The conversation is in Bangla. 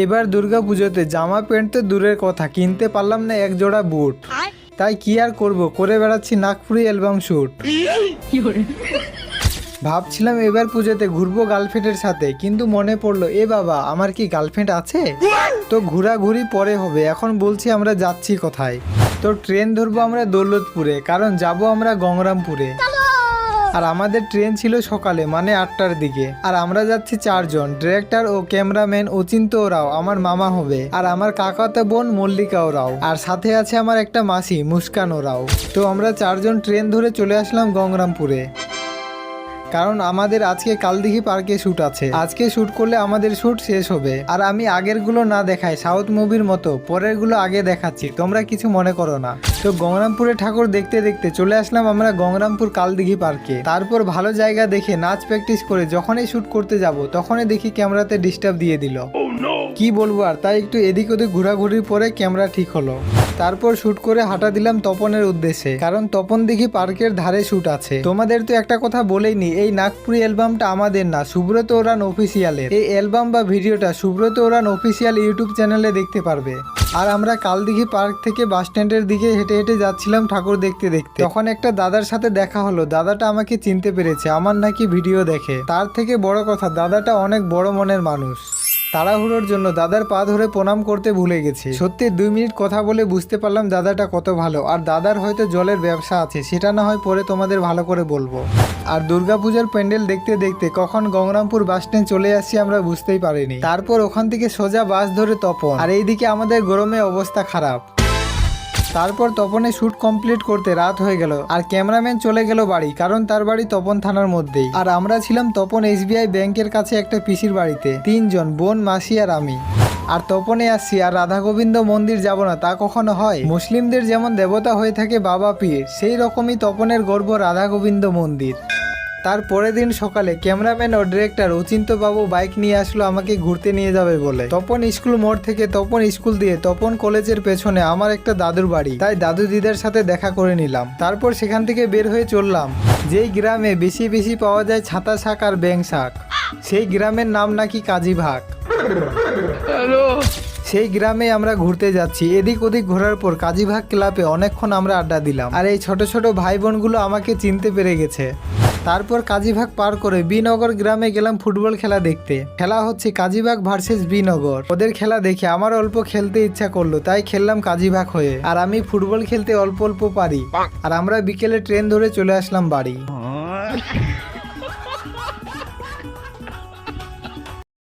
এবার দুর্গাপুজোতে জামা প্যান্ট তো দূরের কথা, কিনতে পারলাম না এক জোড়া বুট। তাই কি আর করব, করে বেড়াচ্ছি নাগপুরি অ্যালবাম শ্যুট। ভাবছিলাম এবার পুজোতে ঘুরবো গার্লফ্রেন্ডের সাথে, কিন্তু মনে পড়লো এ বাবা আমার কি গার্লফ্রেন্ড আছে? তো ঘোরাঘুরি পরে হবে, এখন বলছি আমরা যাচ্ছি কোথায়। তো ট্রেন ধরবো আমরা দৌলতপুরে, কারণ যাব আমরা গঙ্গরামপুরে। আর আমাদের ট্রেন ছিল সকালে মানে 8টার দিকে। আর আমরা যাচ্ছি 4 জন, ডিরেক্টর ও ক্যামেরাম্যান অচিন্ত ওরাও আমার মামা হবে, আর আমার কাকাতো বোন মল্লিকা ওরাও, আর সাথে আছে আমার একটা মাসি মুস্কান ওরাও। তো আমরা 4 জন ট্রেন ধরে চলে আসলাম গঙ্গরামপুরে, কারণ আমাদের আজকে কালদিঘি পার্কে শ্যুট আছে। আজকে শ্যুট করলে আমাদের শ্যুট শেষ হবে। আর আমি আগের গুলো না দেখাই সাউথ মুভির মতো, পরের গুলো আগে দেখাচ্ছি, তোমরা কিছু মনে করো না। তো গঙ্গরামপুরে ঠাকুর দেখতে দেখতে চলে আসলাম আমরা গঙ্গরামপুর কালদিঘি পার্কে। তারপর ভালো জায়গা দেখে নাচ প্র্যাকটিস করে যখনই শ্যুট করতে যাব তখনই দেখি ক্যামেরাতে ডিস্টার্ব দিয়ে দিল। কি বলবো আর, তাই একটু এদিক ওদিক ঘোরাঘুরির পরে ক্যামেরা ঠিক হলো। তারপর শ্যুট করে হাঁটা দিলাম তপনের উদ্দেশ্যে, কারণ তপন দিঘি পার্কের ধারে শ্যুট আছে। তোমাদের তো একটা কথা বলেইনি, এই নাগপুরি অ্যালবামটা আমাদের না, সুব্রত ওরান অফিসিয়ালের। এই অ্যালবাম বা ভিডিওটা সুব্রত ওরান অফিসিয়াল ইউটিউব চ্যানেলে দেখতে পারবে। আর আমরা কালদিঘি পার্ক থেকে বাস স্ট্যান্ডের দিকে হেঁটে হেঁটে যাচ্ছিলাম ঠাকুর দেখতে দেখতে। তখন একটা দাদার সাথে দেখা হলো, দাদাটা আমাকে চিনতে পেরেছে, আমার নাকি ভিডিও দেখে। তার থেকে বড় কথা, দাদাটা অনেক বড় মনের মানুষ। তাড়াহুড়োর জন্য দাদার পা ধরে প্রণাম করতে ভুলে গেছি। সত্যি 2 মিনিট কথা বলে বুঝতে পারলাম দাদাটা কত ভালো। আর দাদার হয়তো জলের ব্যবসা আছে, সেটা না হয় পরে তোমাদের ভালো করে বলবো। আর দুর্গাপূজার প্যান্ডেল দেখতে দেখতে কখন গঙ্গরামপুর বাস স্ট্যান্ড চলে আসছি আমরা বুঝতেই পারিনি। তারপর ওখান থেকে সোজা বাস ধরে তপন, আর এইদিকে আমাদের গরমে অবস্থা খারাপ। তারপর তপনের শ্যুট কমপ্লিট করতে রাত হয়ে গেল, আর ক্যামেরাম্যান চলে গেল বাড়ি, কারণ তার বাড়ি তপন থানার মধ্যেই। আর আমরা ছিলাম তপন SBI ব্যাংকের কাছে একটা পিসির বাড়িতে, 3 জন, বোন, মাসি আর আমি। আর তপনে আসছি, আর রাধা গোবিন্দ মন্দির যাব না তা কখনো হয়? মুসলিমদের যেমন দেবতা হয়ে থাকে বাবা পীর, সেই রকমই তপনের গর্ব রাধা গোবিন্দ মন্দির। তার পরের দিন সকালে ক্যামেরাম্যান ও ডিরেক্টর অচিন্ত বাবু বাইক নিয়ে আসলো আমাকে ঘুরতে নিয়ে যাবে বলে। তপন স্কুল মোড় থেকে তপন স্কুল দিয়ে তপন কলেজের পেছনে আমার একটা দাদুর বাড়ি, তাই দাদু দিদার সাথে দেখা করে নিলাম। তারপর সেখান থেকে বের হয়ে চললাম যেই গ্রামে বেশি বেশি পাওয়া যায় ছাতা শাক আর ব্যাং শাক, সেই গ্রামের নাম নাকি কাজীভাগ। সেই গ্রামে আমরা ঘুরতে যাচ্ছি। এদিক ওদিক ঘোরার পর কাজীভাগ ক্লাবে অনেকক্ষণ আমরা আড্ডা দিলাম, আর এই ছোট ছোট ভাই বোনগুলো আমাকে চিনতে পেরে গেছে। তারপর কাজীভাগ পার করে বিনগর গ্রামে গেলাম ফুটবল খেলা দেখতে। খেলা হচ্ছে কাজীভাগ ভার্সেস বিনগর। ওদের খেলা দেখে আমার অল্প খেলতে ইচ্ছা করলো, তাই খেললাম কাজীভাগ হয়ে। আর আমি ফুটবল খেলতে অল্প অল্প পারি। আর আমরা বিকেলে ট্রেন ধরে চলে আসলাম বাড়ি।